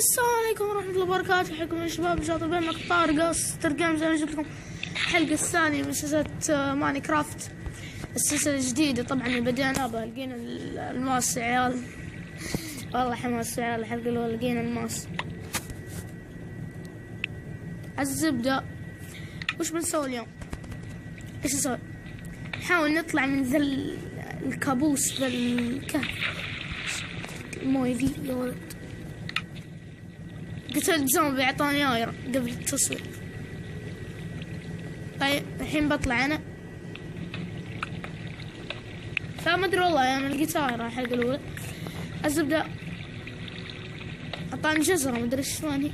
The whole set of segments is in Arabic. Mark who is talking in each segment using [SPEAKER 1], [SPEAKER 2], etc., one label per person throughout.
[SPEAKER 1] السلام عليكم ورحمة الله وبركاته. حياكم يا شباب شاطر بين مقطع رقص ترقام زي ما جبت لكم الحلقة الثانية من سلسلة ماين كرافت، السلسلة الجديدة طبعا اللي بدينا بها. لقينا الماس يا عيال، والله حماس يا عيال. الحلقة الأولى لقينا الماس. الزبدة وش بنسوي اليوم؟ ايش نسوي؟ نحاول نطلع من ذا الكابوس، ذا الكهف المويه ذي يا ولد. قتلت زومبي اعطاني ايرون قبل التصوير. طيب الحين بطلع انا، لا ما ادري والله انا لقيت ايرون الحلقة الاولى. الزبدة اعطاني جزرة ما ادري شلون هي،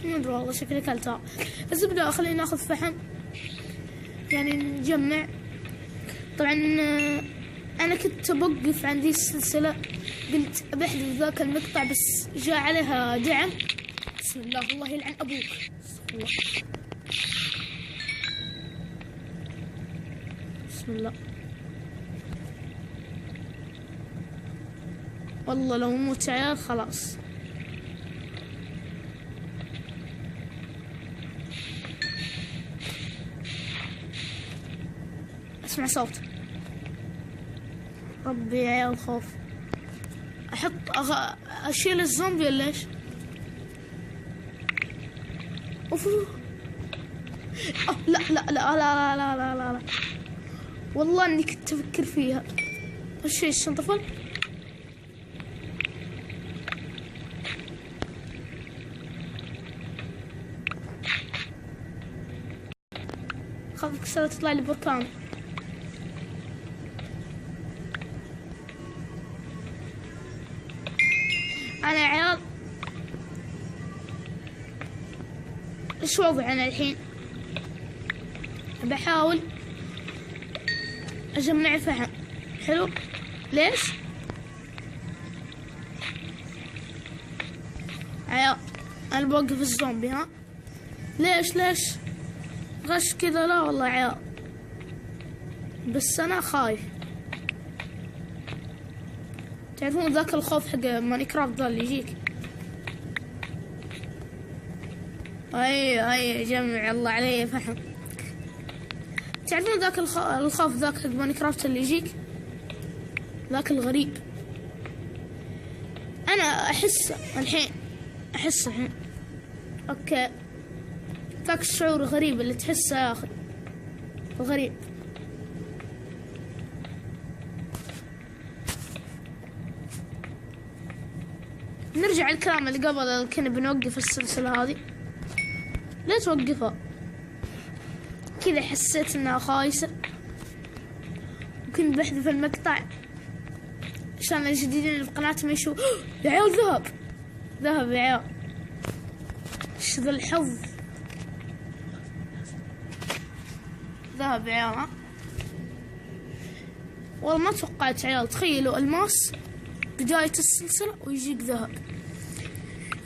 [SPEAKER 1] ما ادري والله شكلي كلتها. الزبدة خلينا ناخذ فحم يعني نجمع. طبعا انا كنت بوقف عند ذي السلسلة، قلت بحذف ذاك المقطع بس جاء عليها دعم. بسم الله، الله يلعن ابوك. الله. بسم الله، والله لو موت عيال خلاص. اسمع صوت ربي يا عيال خوف. اشيل الزومبي ولا ايش؟ اوف لا لا لا لا لا لا لا لا لا، والله اني كنت افكر فيها. وش هي الشنطفل؟ خاف كسرة تطلع لي بركان. انا يا عيال ايش وضعي انا الحين؟ بحاول اجمع فحم. حلو، ليش عيال انا بوقف الزومبي؟ ها ليش غش كذا؟ لا والله عيال، بس انا خايف. تعرفون ذاك الخوف حق ماينكرافت ذا اللي يجيك؟ اي جمع الله علي فحم. تعرفون ذاك الخوف ذاك حق ماينكرافت اللي يجيك، ذاك الغريب. انا احسه الحين اوكي. ذاك الشعور الغريب اللي تحسه يا اخي، الغريب. نرجع الكلام اللي قبل كنا بنوقف السلسلة هذه. ليه توقفها؟ كذا حسيت انها خايسة وكنت بحذف المقطع عشان الجديدين بقناة ما يشوف. يا عيال ذهب يا عيال، ايش ذا الحظ؟ ذهب يا عيال. ها والله ما توقعت عيال. تخيلوا الماس بداية السلسلة ويجيك ذهب.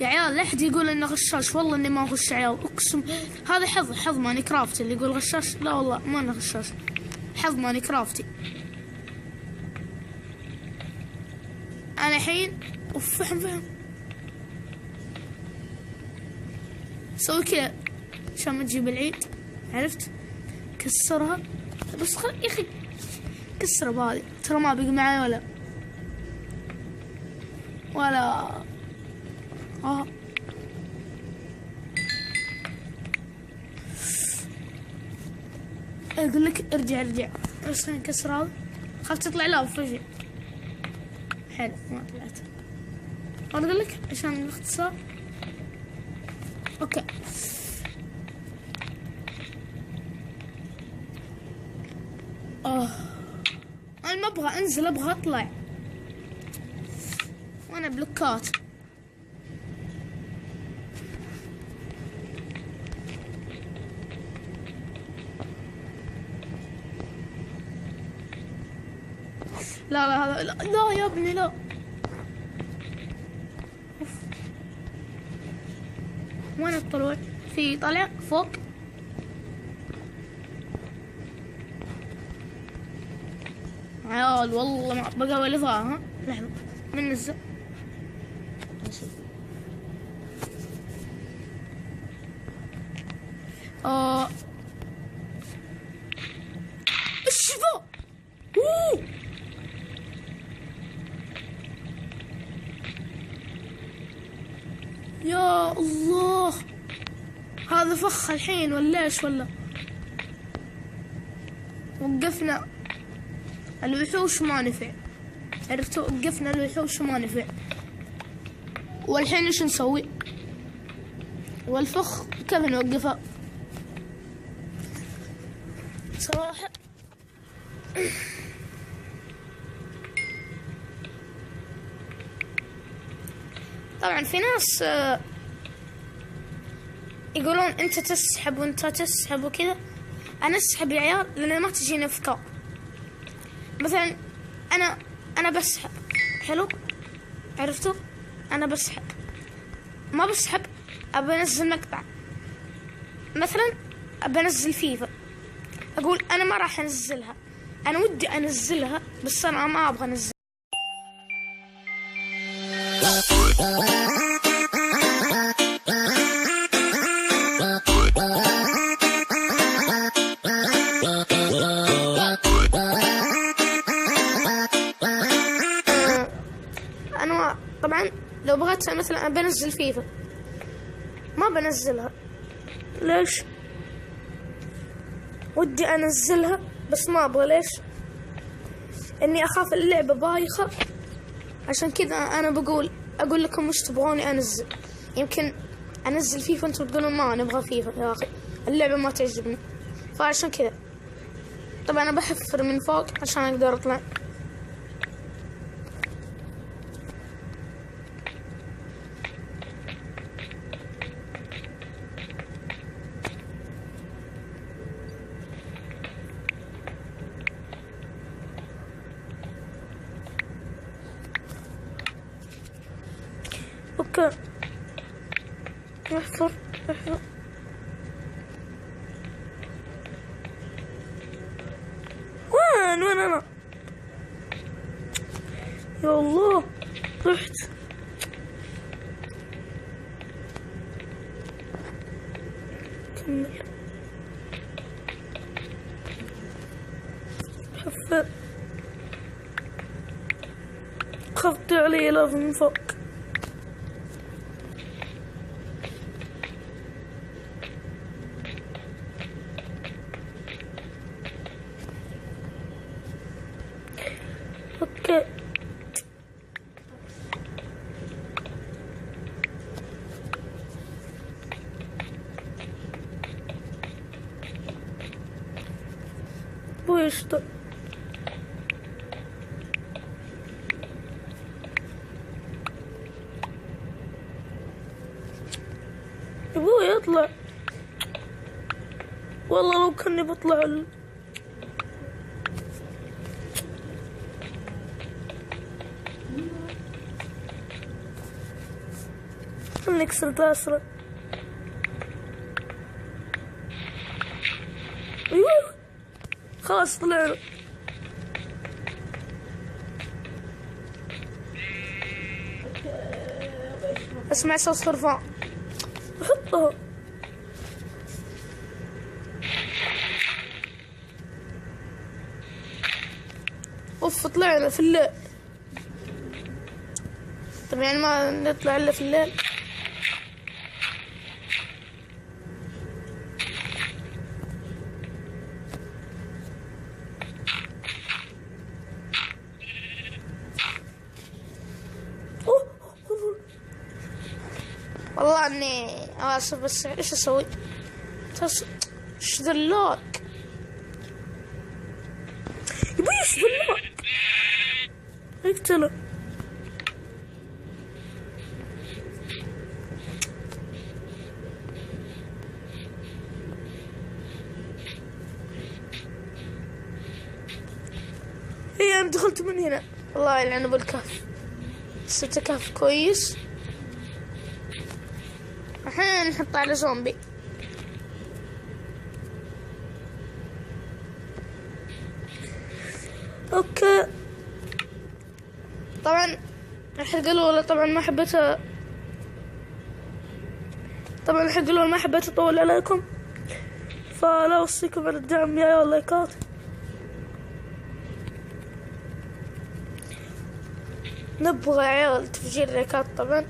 [SPEAKER 1] يا عيال لا احد يقول انه غشاش، والله اني ما غش عيال اقسم. هذا حظ ماينكرافت اللي يقول غشاش. لا والله ما انا غشاش، حظ ماينكرافتي. انا الحين فهم سوي كذا عشان ما تجيب العيد، عرفت؟ كسرها بس يا اخي كسرها بهذه، ترى ما بقي معي ولا اقول لك ارجع بس نكسر هذا. خاف تطلع لا فجأة. حلو ما طلعت. اقول لك عشان الاختصار. اوكي انا ما ابغى انزل، ابغى اطلع وانا بلوكات. لا يا ابني لا. وين الطلوع؟ في طلع فوق. عيال والله ما بقى ولا ها. لحظة من نزل
[SPEAKER 2] شيء.
[SPEAKER 1] الشفاء. يا الله، هذا فخ الحين ولا ايش؟ ولا وقفنا الوحوش ما نفع، عرفتوا؟ وقفنا الوحوش ما نفع، والحين ايش نسوي؟ والفخ كيف نوقفه صراحة؟ طبعا في ناس يقولون انت تسحب وانت تسحب وكذا. انا اسحب يا عيال لان ما تجيني افكار. مثلا انا بسحب، حلو، عرفتوا؟ انا بسحب، ما بسحب ابى انزل مقطع، مثلا ابى انزل فيفا، اقول انا ما راح انزلها، انا ودي انزلها بس انا ما ابغى انزلها. انا طبعا لو بغيت مثلا بنزل فيفا ما بنزلها. ليش؟ ودي انزلها بس ما ابغى. ليش؟ اني اخاف اللعبة بايخة، عشان كذا انا اقول لكم وش تبغوني انزل. يمكن انزل فيفا وانتم تقولون ما نبغى فيفا يا اخي، اللعبة ما تعجبني، فعشان كذا طبعا انا بحفر من فوق عشان اقدر اطلع. اوكي، احفر. وين انا؟ يا الله، رحت. كمل، حفر. خفت علي لازم من فوق. اوكي، بويشتغل. ابوي يطلع، والله لو كني بطلع نكسر تاسرة. ايوه خلاص طلعنا. اسمع صوت خرفان، حطها. اوف، طلعنا في الليل. طب يعني ما نطلع الا في الليل؟ والله اني اسف، بس ايش اسوي؟ ايش ذلاك؟ يبي ايش ذلاك؟ اقتله. ايه انا دخلت من هنا، الله يلعنه بالكهف. صرت كهف كويس. الحين نحط على زومبي. اوكي، طبعا الحلقة الأولى طبعا ما حبيت طبعا الحق لو ما حبيت اطول عليكم، فلا اوصيكم على الدعم يا واللايكات. نبغى عيال تفجير لايكات طبعا،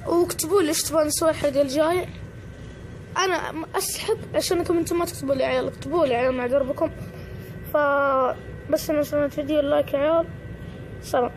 [SPEAKER 1] واكتبوا لي ايش تبون نسوي الحلقة الجاية. انا اسحب عشانكم انتم ما تكتبوا لي عيال، اكتبوا لي عيال مع دربكم. بس انا سويت فيديو لايك يا عيال. سلام.